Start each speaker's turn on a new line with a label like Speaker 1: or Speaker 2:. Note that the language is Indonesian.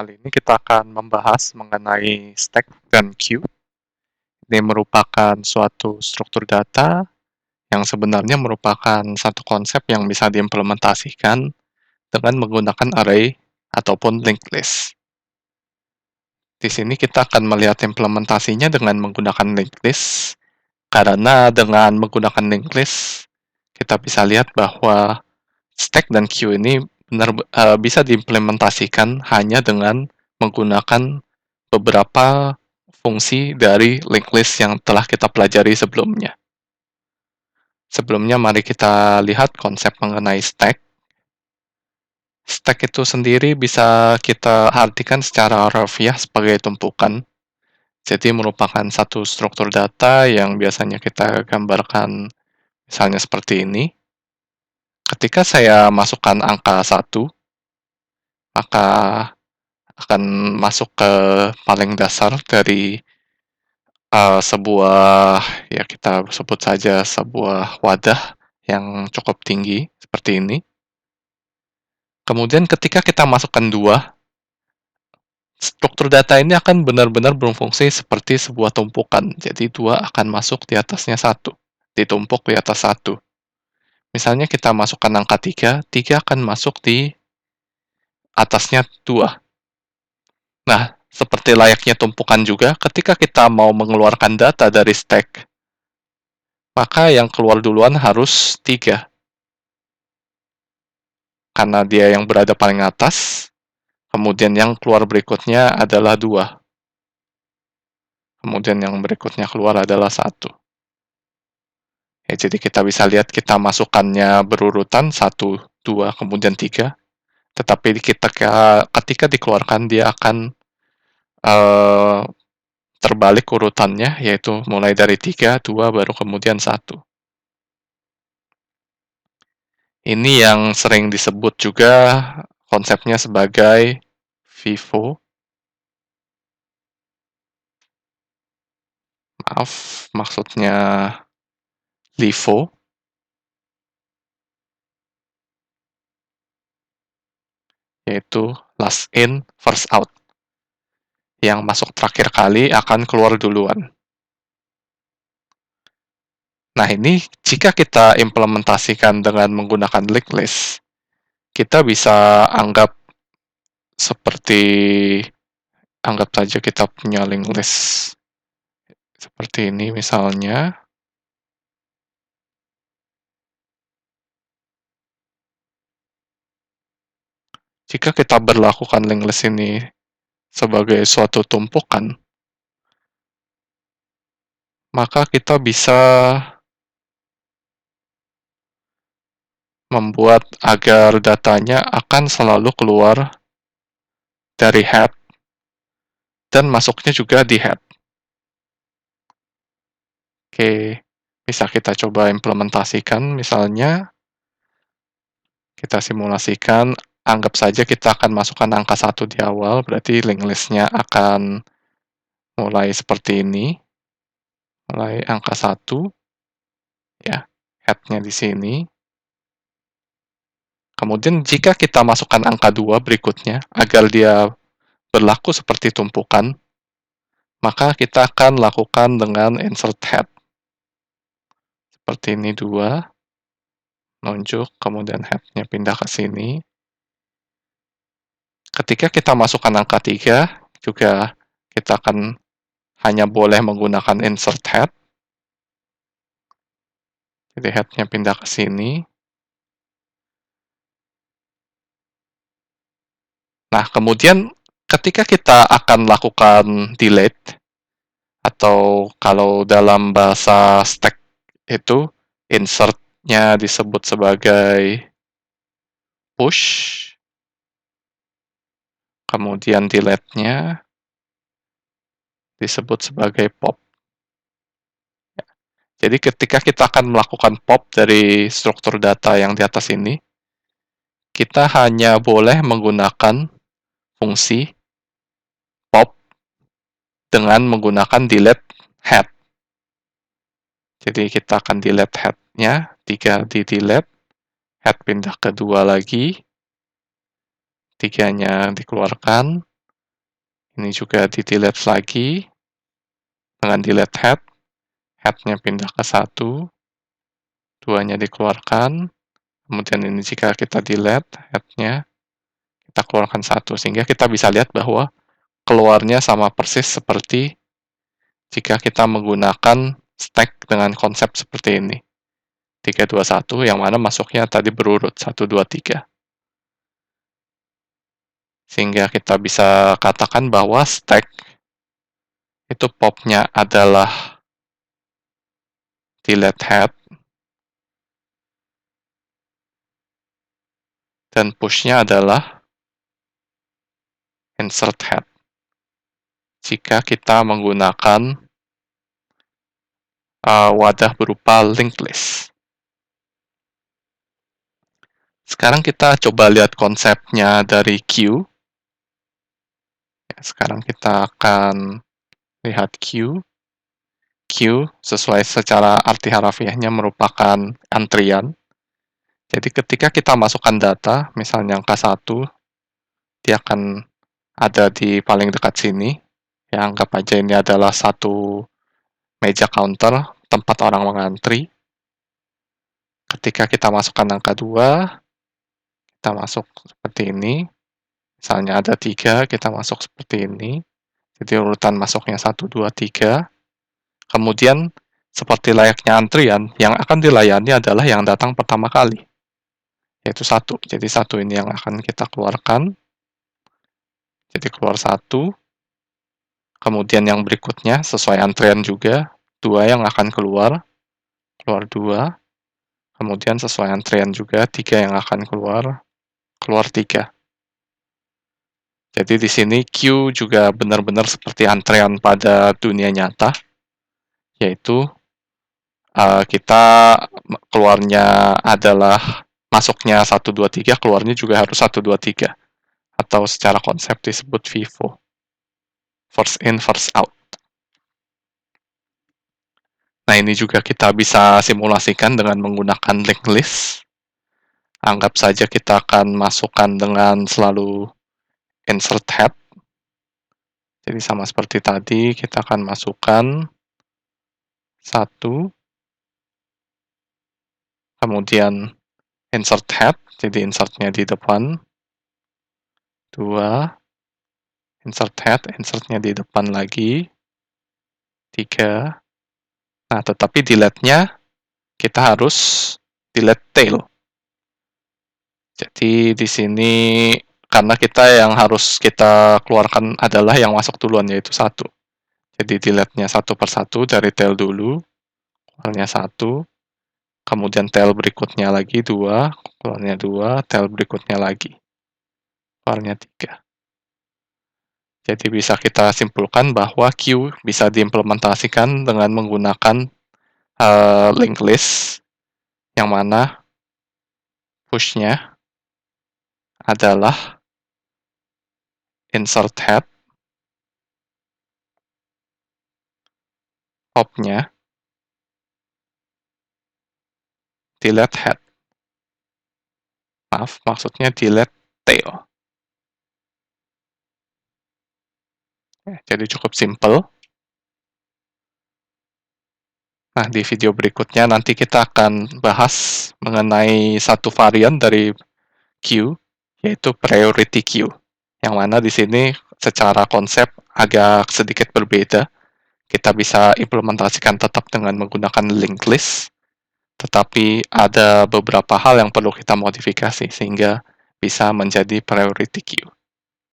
Speaker 1: Kali ini kita akan membahas mengenai stack dan queue. Ini merupakan suatu struktur data yang sebenarnya merupakan satu konsep yang bisa diimplementasikan dengan menggunakan array ataupun linked list. Di sini kita akan melihat implementasinya dengan menggunakan linked list, karena dengan menggunakan linked list, kita bisa lihat bahwa stack dan queue ini bisa diimplementasikan hanya dengan menggunakan beberapa fungsi dari linked list yang telah kita pelajari sebelumnya. Sebelumnya, mari kita lihat konsep mengenai stack. Stack itu sendiri bisa kita artikan secara harfiah sebagai tumpukan. Jadi merupakan satu struktur data yang biasanya kita gambarkan misalnya seperti ini. Ketika saya masukkan angka 1, maka akan masuk ke paling dasar dari sebuah, ya kita sebut saja sebuah wadah yang cukup tinggi, seperti ini. Kemudian ketika kita masukkan 2, struktur data ini akan benar-benar berfungsi seperti sebuah tumpukan. Jadi 2 akan masuk di atasnya 1, ditumpuk di atas 1. Misalnya kita masukkan angka 3, 3 akan masuk di atasnya 2. Nah, seperti layaknya tumpukan juga, ketika kita mau mengeluarkan data dari stack, maka yang keluar duluan harus 3. Karena dia yang berada paling atas, kemudian yang keluar berikutnya adalah 2. Kemudian yang berikutnya keluar adalah 1. Ya, jadi kita bisa lihat kita masukkannya berurutan 1, 2, kemudian 3. Tetapi ketika dikeluarkan, dia akan terbalik urutannya, yaitu mulai dari 3, 2, baru kemudian 1. Ini yang sering disebut juga konsepnya sebagai FIFO. Maaf, maksudnya LIFO. Yaitu last in, first out. Yang masuk terakhir kali akan keluar duluan. Nah, ini jika kita implementasikan dengan menggunakan linked list, kita bisa anggap saja kita punya linked list seperti ini misalnya. Jika kita berlakukan linked list ini sebagai suatu tumpukan, maka kita bisa membuat agar datanya akan selalu keluar dari head dan masuknya juga di head. Oke, bisa kita coba implementasikan, misalnya kita simulasikan, anggap saja kita akan masukkan angka 1 di awal, berarti linked list-nya akan mulai seperti ini, mulai angka 1, ya, head-nya di sini. Kemudian jika kita masukkan angka 2 berikutnya, agar dia berlaku seperti tumpukan, maka kita akan lakukan dengan insert head. Seperti ini 2, nunjuk, kemudian head-nya pindah ke sini. Ketika kita masukkan angka 3, juga kita akan hanya boleh menggunakan insert head. Jadi head-nya pindah ke sini. Nah, kemudian ketika kita akan lakukan delete, atau kalau dalam bahasa stack itu, insert-nya disebut sebagai push, kemudian delete-nya disebut sebagai pop. Jadi ketika kita akan melakukan pop dari struktur data yang di atas ini, kita hanya boleh menggunakan fungsi pop dengan menggunakan delete head. Jadi kita akan delete head-nya, 3 di delete, head pindah ke 2 lagi, 3-nya dikeluarkan, Ini juga di-delete lagi dengan delete head. Head-nya pindah ke 1, 2-nya dikeluarkan. Kemudian ini jika kita delete head-nya, kita keluarkan 1, sehingga kita bisa lihat bahwa keluarnya sama persis seperti jika kita menggunakan stack dengan konsep seperti ini. 3, 2, 1, yang mana masuknya tadi berurut 1, 2, 3. Sehingga kita bisa katakan bahwa stack itu pop-nya adalah delete head dan push-nya adalah insert head. Jika kita menggunakan wadah berupa linked list. Sekarang kita coba lihat konsepnya dari queue. Sekarang kita akan lihat queue. Queue sesuai secara arti harafiahnya merupakan antrian. Jadi ketika kita masukkan data, misalnya angka 1, dia akan ada di paling dekat sini. Ya, anggap aja ini adalah satu meja counter, tempat orang mengantri. Ketika kita masukkan angka 2, kita masuk seperti ini. Misalnya ada 3, kita masuk seperti ini. Jadi urutan masuknya 1, 2, 3. Kemudian, seperti layaknya antrian, yang akan dilayani adalah yang datang pertama kali, yaitu 1. Jadi 1 ini yang akan kita keluarkan. Jadi keluar 1. Kemudian yang berikutnya, sesuai antrian juga, 2 yang akan keluar 2. Kemudian sesuai antrian juga, 3 yang akan keluar 3. Jadi di sini queue juga benar-benar seperti antrean pada dunia nyata, yaitu kita keluarnya adalah masuknya 1, 2, 3, keluarnya juga harus 1, 2, 3. Atau secara konsep disebut FIFO. First in, first out. Nah, ini juga kita bisa simulasikan dengan menggunakan linked list. Anggap saja kita akan masukkan dengan selalu insert head. Jadi sama seperti tadi, kita akan masukkan 1, kemudian insert head, jadi insertnya di depan, 2, insert head, insertnya di depan lagi, 3. Nah, tetapi delete-nya kita harus delete tail. Jadi di sini karena yang harus kita keluarkan adalah yang masuk duluan, yaitu 1. Jadi delete-nya 1 per 1 dari tail dulu, keluarnya 1. Kemudian tail berikutnya lagi 2, keluarnya 2, tail berikutnya lagi, keluarnya 3. Jadi bisa kita simpulkan bahwa queue bisa diimplementasikan dengan menggunakan linked list, yang mana push-nya adalah insert head, pop-nya delete head. Maaf, maksudnya delete tail. Jadi cukup simple. Nah, di video berikutnya nanti kita akan bahas mengenai satu varian dari queue, yaitu priority queue. Yang mana di sini secara konsep agak sedikit berbeda. Kita bisa implementasikan tetap dengan menggunakan linked list, tetapi ada beberapa hal yang perlu kita modifikasi sehingga bisa menjadi priority queue.